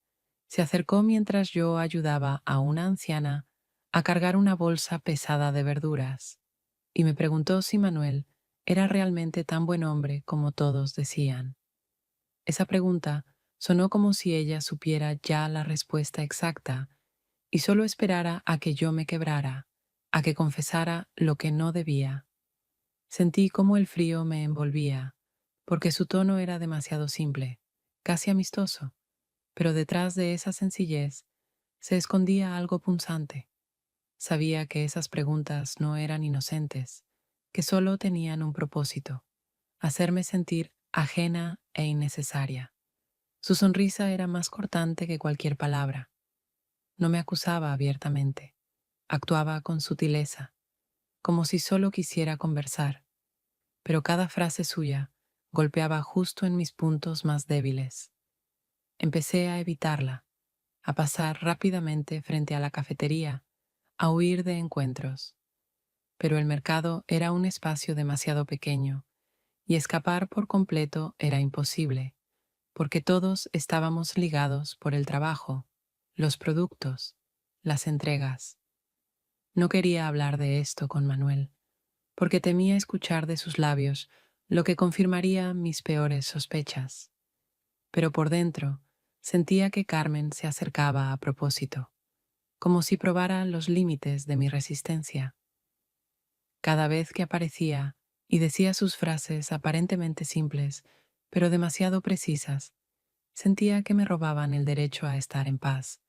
se acercó mientras yo ayudaba a una anciana a cargar una bolsa pesada de verduras, y me preguntó si Manuel era realmente tan buen hombre como todos decían. Esa pregunta sonó como si ella supiera ya la respuesta exacta y solo esperara a que yo me quebrara, a que confesara lo que no debía. Sentí cómo el frío me envolvía, porque su tono era demasiado simple, casi amistoso, pero detrás de esa sencillez se escondía algo punzante. Sabía que esas preguntas no eran inocentes, que solo tenían un propósito: hacerme sentir ajena e innecesaria. Su sonrisa era más cortante que cualquier palabra. No me acusaba abiertamente. Actuaba con sutileza, como si solo quisiera conversar, pero cada frase suya golpeaba justo en mis puntos más débiles. Empecé a evitarla, a pasar rápidamente frente a la cafetería, a huir de encuentros. Pero el mercado era un espacio demasiado pequeño, y escapar por completo era imposible, porque todos estábamos ligados por el trabajo, los productos, las entregas. No quería hablar de esto con Manuel, porque temía escuchar de sus labios lo que confirmaría mis peores sospechas. Pero por dentro sentía que Carmen se acercaba a propósito, como si probara los límites de mi resistencia. Cada vez que aparecía y decía sus frases aparentemente simples, pero demasiado precisas, sentía que me robaban el derecho a estar en paz,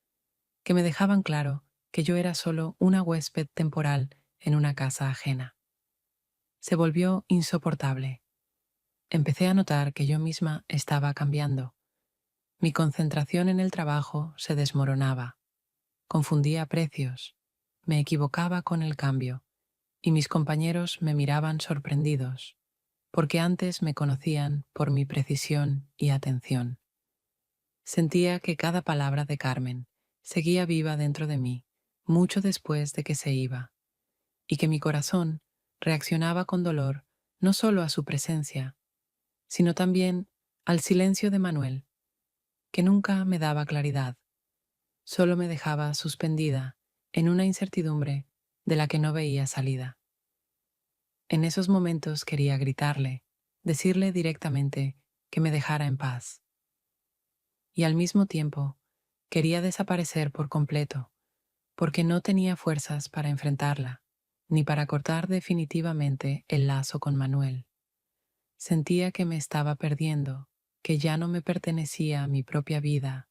que me dejaban claro que yo era solo una huésped temporal en una casa ajena. Se volvió insoportable. Empecé a notar que yo misma estaba cambiando. Mi concentración en el trabajo se desmoronaba. Confundía precios. Me equivocaba con el cambio, y mis compañeros me miraban sorprendidos, porque antes me conocían por mi precisión y atención. Sentía que cada palabra de Carmen seguía viva dentro de mí, mucho después de que se iba, y que mi corazón reaccionaba con dolor no solo a su presencia, sino también al silencio de Manuel, que nunca me daba claridad, solo me dejaba suspendida en una incertidumbre de la que no veía salida. En esos momentos quería gritarle, decirle directamente que me dejara en paz. Y al mismo tiempo quería desaparecer por completo, porque no tenía fuerzas para enfrentarla, ni para cortar definitivamente el lazo con Manuel. Sentía que me estaba perdiendo, que ya no me pertenecía a mi propia vida,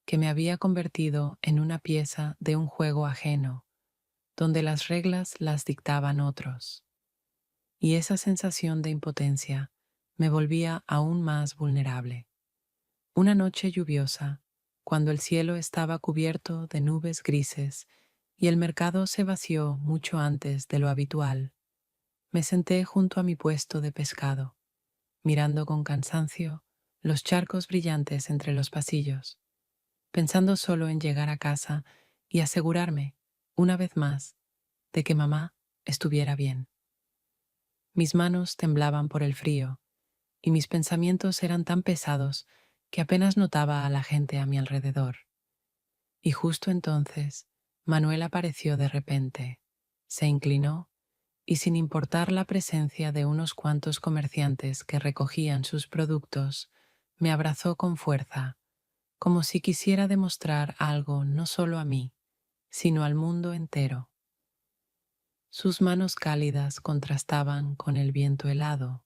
que me había convertido en una pieza de un juego ajeno, donde las reglas las dictaban otros. Y esa sensación de impotencia me volvía aún más vulnerable. Una noche lluviosa, cuando el cielo estaba cubierto de nubes grises y el mercado se vació mucho antes de lo habitual, me senté junto a mi puesto de pescado, mirando con cansancio los charcos brillantes entre los pasillos, pensando solo en llegar a casa y asegurarme, una vez más, de que mamá estuviera bien. Mis manos temblaban por el frío y mis pensamientos eran tan pesados que apenas notaba a la gente a mi alrededor. Y justo entonces, Manuel apareció de repente, se inclinó y, sin importar la presencia de unos cuantos comerciantes que recogían sus productos, me abrazó con fuerza, como si quisiera demostrar algo no solo a mí, sino al mundo entero. Sus manos cálidas contrastaban con el viento helado,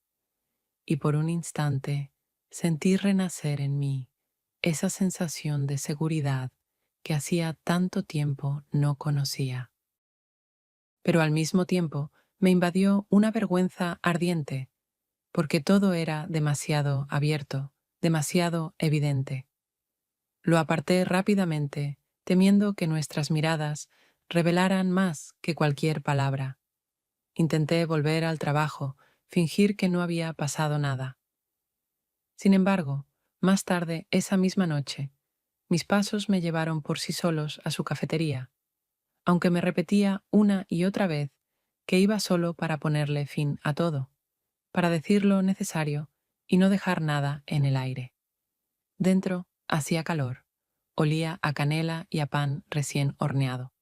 y por un instante sentí renacer en mí esa sensación de seguridad que hacía tanto tiempo no conocía. Pero al mismo tiempo me invadió una vergüenza ardiente, porque todo era demasiado abierto, demasiado evidente. Lo aparté rápidamente, temiendo que nuestras miradas revelaran más que cualquier palabra. Intenté volver al trabajo, fingir que no había pasado nada. Sin embargo, más tarde esa misma noche, mis pasos me llevaron por sí solos a su cafetería, aunque me repetía una y otra vez que iba solo para ponerle fin a todo, para decir lo necesario y no dejar nada en el aire. Dentro hacía calor, olía a canela y a pan recién horneado,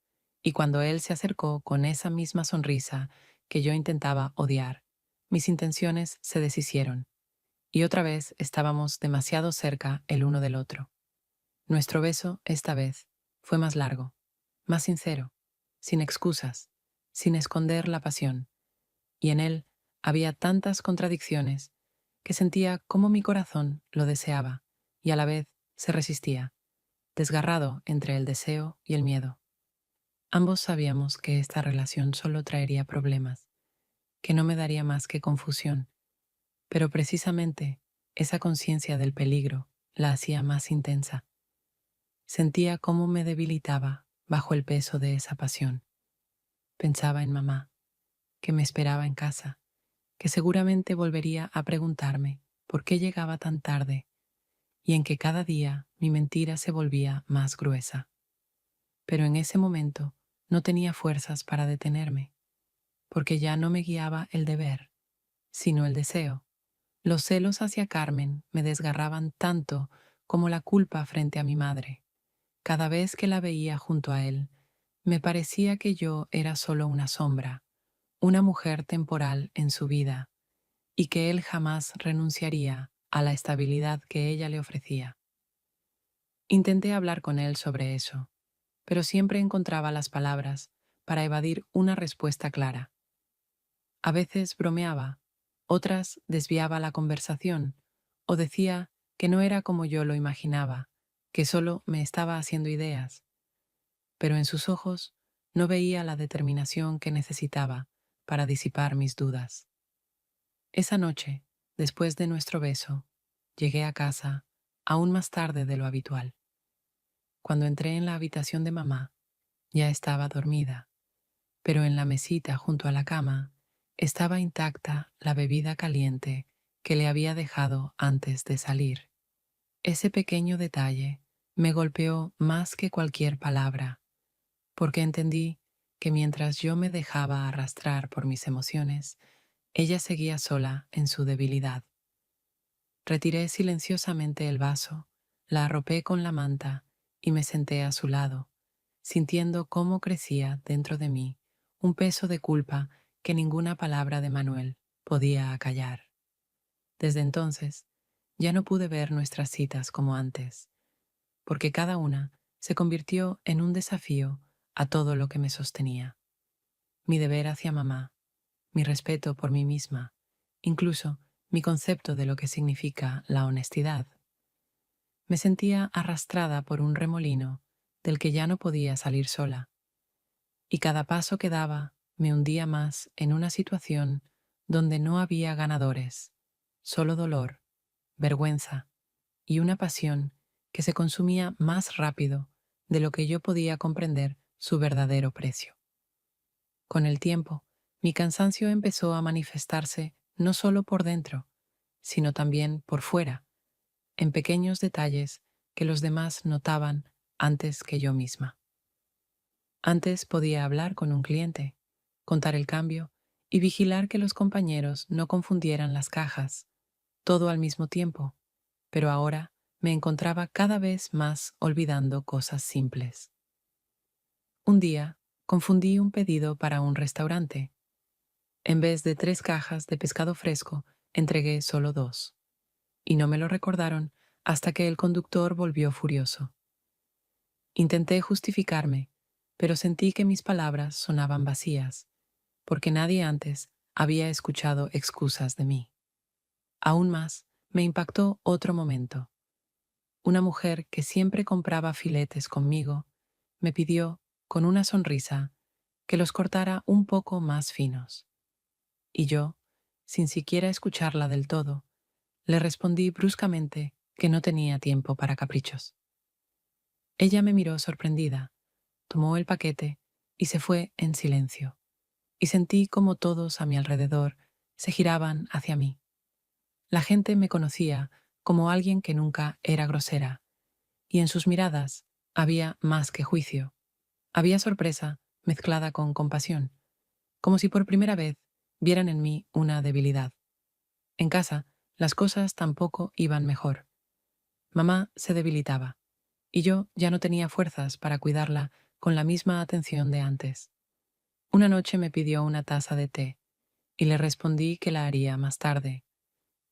y cuando él se acercó con esa misma sonrisa que yo intentaba odiar, mis intenciones se deshicieron, y otra vez estábamos demasiado cerca el uno del otro. Nuestro beso, esta vez, fue más largo, más sincero, sin excusas, sin esconder la pasión, y en él había tantas contradicciones que sentía cómo mi corazón lo deseaba y a la vez se resistía, desgarrado entre el deseo y el miedo. Ambos sabíamos que esta relación solo traería problemas, que no me daría más que confusión, pero precisamente esa conciencia del peligro la hacía más intensa. Sentía cómo me debilitaba bajo el peso de esa pasión. Pensaba en mamá, que me esperaba en casa, que seguramente volvería a preguntarme por qué llegaba tan tarde y en que cada día mi mentira se volvía más gruesa. Pero en ese momento no tenía fuerzas para detenerme, porque ya no me guiaba el deber, sino el deseo. Los celos hacia Carmen me desgarraban tanto como la culpa frente a mi madre. Cada vez que la veía junto a él, me parecía que yo era solo una sombra, una mujer temporal en su vida, y que él jamás renunciaría a la estabilidad que ella le ofrecía. Intenté hablar con él sobre eso, pero siempre encontraba las palabras para evadir una respuesta clara. A veces bromeaba, otras desviaba la conversación o decía que no era como yo lo imaginaba, que solo me estaba haciendo ideas, pero en sus ojos no veía la determinación que necesitaba para disipar mis dudas. Esa noche, después de nuestro beso, llegué a casa aún más tarde de lo habitual. Cuando entré en la habitación de mamá, ya estaba dormida, pero en la mesita junto a la cama estaba intacta la bebida caliente que le había dejado antes de salir. Ese pequeño detalle me golpeó más que cualquier palabra, porque entendí que mientras yo me dejaba arrastrar por mis emociones, ella seguía sola en su debilidad. Retiré silenciosamente el vaso, la arropé con la manta y me senté a su lado, sintiendo cómo crecía dentro de mí un peso de culpa que ninguna palabra de Manuel podía acallar. Desde entonces, ya no pude ver nuestras citas como antes, porque cada una se convirtió en un desafío a todo lo que me sostenía. Mi deber hacia mamá, mi respeto por mí misma, incluso mi concepto de lo que significa la honestidad. Me sentía arrastrada por un remolino del que ya no podía salir sola, y cada paso que daba me hundía más en una situación donde no había ganadores, solo dolor, vergüenza y una pasión que se consumía más rápido de lo que yo podía comprender su verdadero precio. Con el tiempo, mi cansancio empezó a manifestarse no solo por dentro, sino también por fuera, en pequeños detalles que los demás notaban antes que yo misma. Antes podía hablar con un cliente, contar el cambio y vigilar que los compañeros no confundieran las cajas, todo al mismo tiempo, pero ahora me encontraba cada vez más olvidando cosas simples. Un día, confundí un pedido para un restaurante. En vez de 3 cajas de pescado fresco, entregué solo 2, y no me lo recordaron hasta que el conductor volvió furioso. Intenté justificarme, pero sentí que mis palabras sonaban vacías, porque nadie antes había escuchado excusas de mí. Aún más, me impactó otro momento. Una mujer que siempre compraba filetes conmigo me pidió, con una sonrisa, que los cortara un poco más finos. Y yo, sin siquiera escucharla del todo, le respondí bruscamente que no tenía tiempo para caprichos. Ella me miró sorprendida, tomó el paquete y se fue en silencio, y sentí como todos a mi alrededor se giraban hacia mí. La gente me conocía como alguien que nunca era grosera, y en sus miradas había más que juicio. Había sorpresa mezclada con compasión, como si por primera vez vieran en mí una debilidad. En casa, las cosas tampoco iban mejor. Mamá se debilitaba, y yo ya no tenía fuerzas para cuidarla con la misma atención de antes. Una noche me pidió una taza de té, y le respondí que la haría más tarde,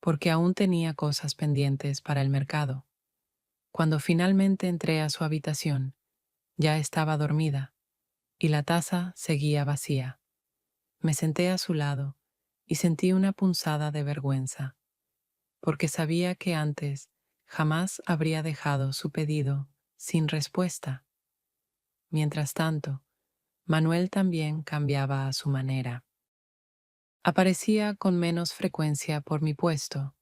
porque aún tenía cosas pendientes para el mercado. Cuando finalmente entré a su habitación, ya estaba dormida, y la taza seguía vacía. Me senté a su lado y sentí una punzada de vergüenza, porque sabía que antes jamás habría dejado su pedido sin respuesta. Mientras tanto, Manuel también cambiaba a su manera. Aparecía con menos frecuencia por mi puesto,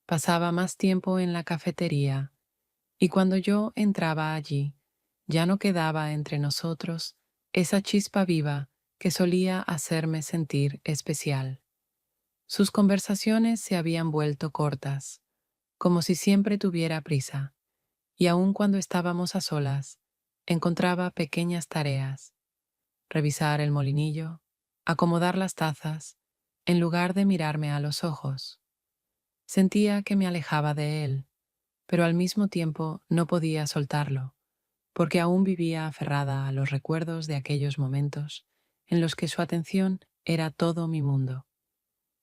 pasaba más tiempo en la cafetería, y cuando yo entraba allí, ya no quedaba entre nosotros esa chispa viva que solía hacerme sentir especial. Sus conversaciones se habían vuelto cortas, como si siempre tuviera prisa, y aun cuando estábamos a solas, encontraba pequeñas tareas: revisar el molinillo, acomodar las tazas, en lugar de mirarme a los ojos. Sentía que me alejaba de él, pero al mismo tiempo no podía soltarlo, porque aún vivía aferrada a los recuerdos de aquellos momentos en los que su atención era todo mi mundo.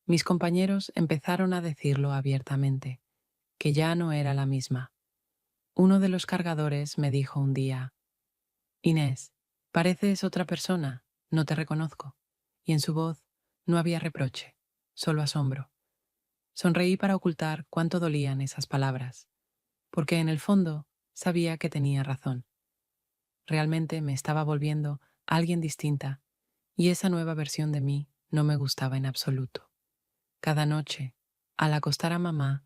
Mis compañeros empezaron a decirlo abiertamente, que ya no era la misma. Uno de los cargadores me dijo un día: Inés, pareces otra persona, no te reconozco. Y en su voz no había reproche, solo asombro. Sonreí para ocultar cuánto dolían esas palabras, porque en el fondo sabía que tenía razón. Realmente me estaba volviendo alguien distinta, y esa nueva versión de mí no me gustaba en absoluto. Cada noche, al acostar a mamá,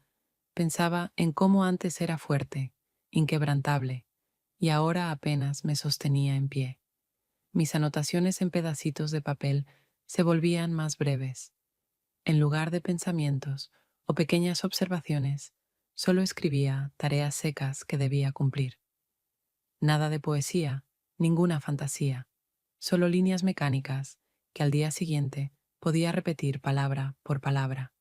pensaba en cómo antes era fuerte, inquebrantable, y ahora apenas me sostenía en pie. Mis anotaciones en pedacitos de papel se volvían más breves. En lugar de pensamientos o pequeñas observaciones, solo escribía tareas secas que debía cumplir. Nada de poesía, ninguna fantasía, solo líneas mecánicas que al día siguiente podía repetir palabra por palabra.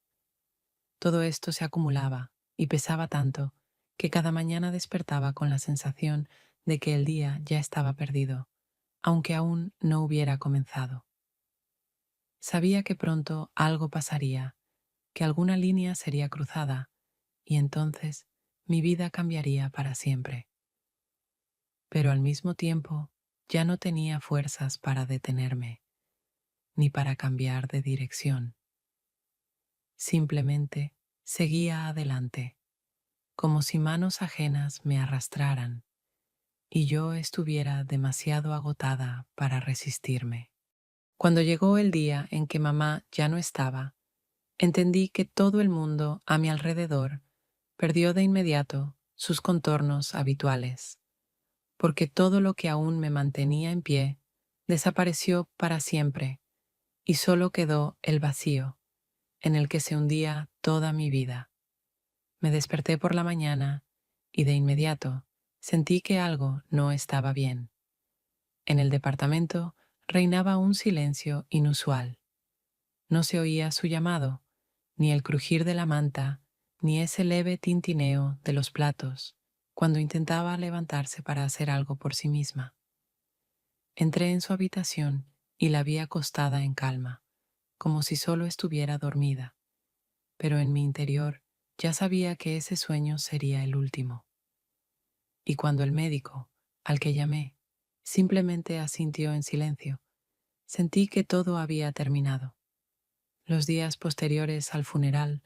Todo esto se acumulaba y pesaba tanto que cada mañana despertaba con la sensación de que el día ya estaba perdido, aunque aún no hubiera comenzado. Sabía que pronto algo pasaría, que alguna línea sería cruzada, y entonces mi vida cambiaría para siempre. Pero al mismo tiempo ya no tenía fuerzas para detenerme, ni para cambiar de dirección. Simplemente seguía adelante, como si manos ajenas me arrastraran y yo estuviera demasiado agotada para resistirme. Cuando llegó el día en que mamá ya no estaba, entendí que todo el mundo a mi alrededor perdió de inmediato sus contornos habituales, porque todo lo que aún me mantenía en pie desapareció para siempre y solo quedó el vacío en el que se hundía toda mi vida. Me desperté por la mañana y de inmediato sentí que algo no estaba bien. En el departamento reinaba un silencio inusual. No se oía su llamado, ni el crujir de la manta, ni ese leve tintineo de los platos cuando intentaba levantarse para hacer algo por sí misma. Entré en su habitación y la vi acostada en calma, como si solo estuviera dormida, pero en mi interior ya sabía que ese sueño sería el último. Y cuando el médico, al que llamé, simplemente asintió en silencio, sentí que todo había terminado. Los días posteriores al funeral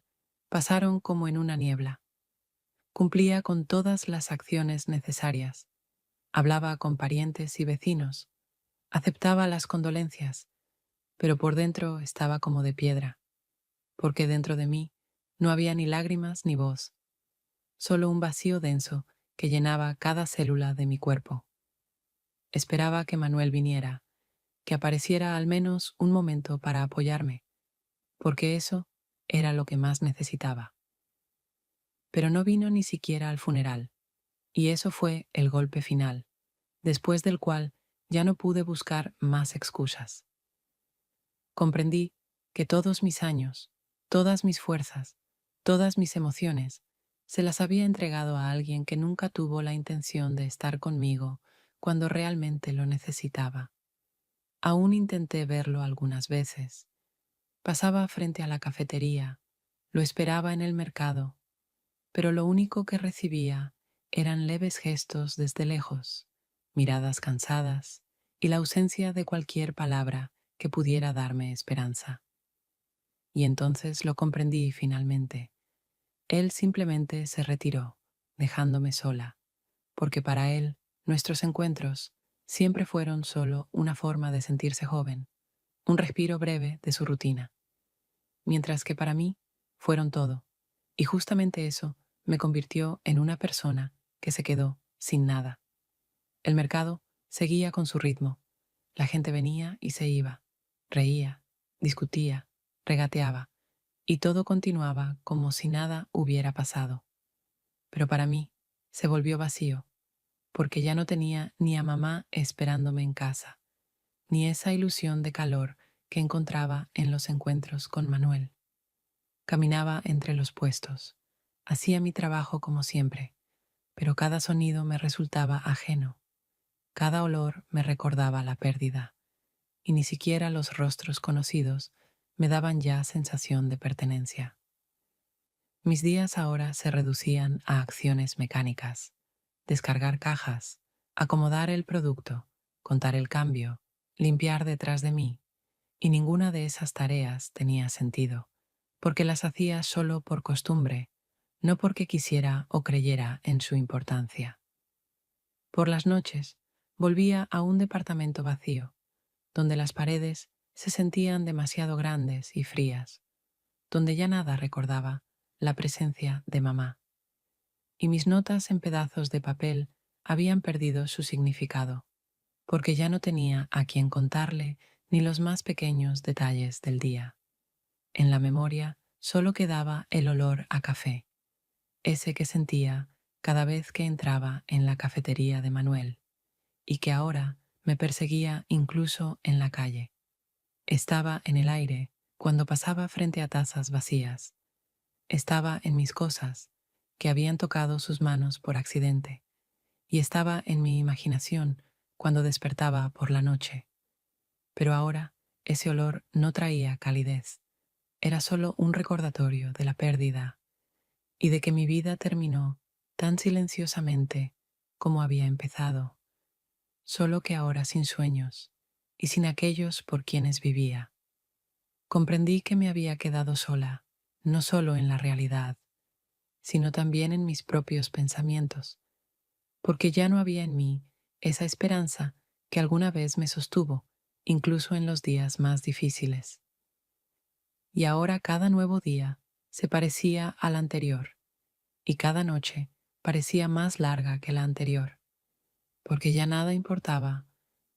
pasaron como en una niebla. Cumplía con todas las acciones necesarias. Hablaba con parientes y vecinos. Aceptaba las condolencias, pero por dentro estaba como de piedra, porque dentro de mí no había ni lágrimas ni voz, solo un vacío denso que llenaba cada célula de mi cuerpo. Esperaba que Manuel viniera, que apareciera al menos un momento para apoyarme, porque eso era lo que más necesitaba. Pero no vino ni siquiera al funeral, y eso fue el golpe final, después del cual ya no pude buscar más excusas. Comprendí que todos mis años, todas mis fuerzas, todas mis emociones, se las había entregado a alguien que nunca tuvo la intención de estar conmigo cuando realmente lo necesitaba. Aún intenté verlo algunas veces. Pasaba frente a la cafetería, lo esperaba en el mercado, pero lo único que recibía eran leves gestos desde lejos, miradas cansadas y la ausencia de cualquier palabra que pudiera darme esperanza. Y entonces lo comprendí finalmente. Él simplemente se retiró, dejándome sola, porque para él nuestros encuentros siempre fueron solo una forma de sentirse joven, un respiro breve de su rutina, mientras que para mí fueron todo. Y justamente eso me convirtió en una persona que se quedó sin nada. El mercado seguía con su ritmo. La gente venía y se iba, reía, discutía, regateaba, y todo continuaba como si nada hubiera pasado. Pero para mí se volvió vacío, porque ya no tenía ni a mamá esperándome en casa, ni esa ilusión de calor que encontraba en los encuentros con Manuel. Caminaba entre los puestos, hacía mi trabajo como siempre, pero cada sonido me resultaba ajeno, cada olor me recordaba la pérdida, y ni siquiera los rostros conocidos me daban ya sensación de pertenencia. Mis días ahora se reducían a acciones mecánicas: descargar cajas, acomodar el producto, contar el cambio, limpiar detrás de mí, y ninguna de esas tareas tenía sentido, porque las hacía solo por costumbre, no porque quisiera o creyera en su importancia. Por las noches volvía a un departamento vacío, donde las paredes se sentían demasiado grandes y frías, donde ya nada recordaba la presencia de mamá, y mis notas en pedazos de papel habían perdido su significado, porque ya no tenía a quien contarle ni los más pequeños detalles del día. En la memoria solo quedaba el olor a café, ese que sentía cada vez que entraba en la cafetería de Manuel, y que ahora me perseguía incluso en la calle. Estaba en el aire cuando pasaba frente a tazas vacías. Estaba en mis cosas, que habían tocado sus manos por accidente, y estaba en mi imaginación cuando despertaba por la noche. Pero ahora ese olor no traía calidez, era solo un recordatorio de la pérdida y de que mi vida terminó tan silenciosamente como había empezado, solo que ahora sin sueños y sin aquellos por quienes vivía. Comprendí que me había quedado sola, no solo en la realidad, sino también en mis propios pensamientos, porque ya no había en mí esa esperanza que alguna vez me sostuvo, incluso en los días más difíciles. Y ahora cada nuevo día se parecía al anterior, y cada noche parecía más larga que la anterior, porque ya nada importaba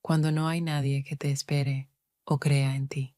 cuando no hay nadie que te espere o crea en ti.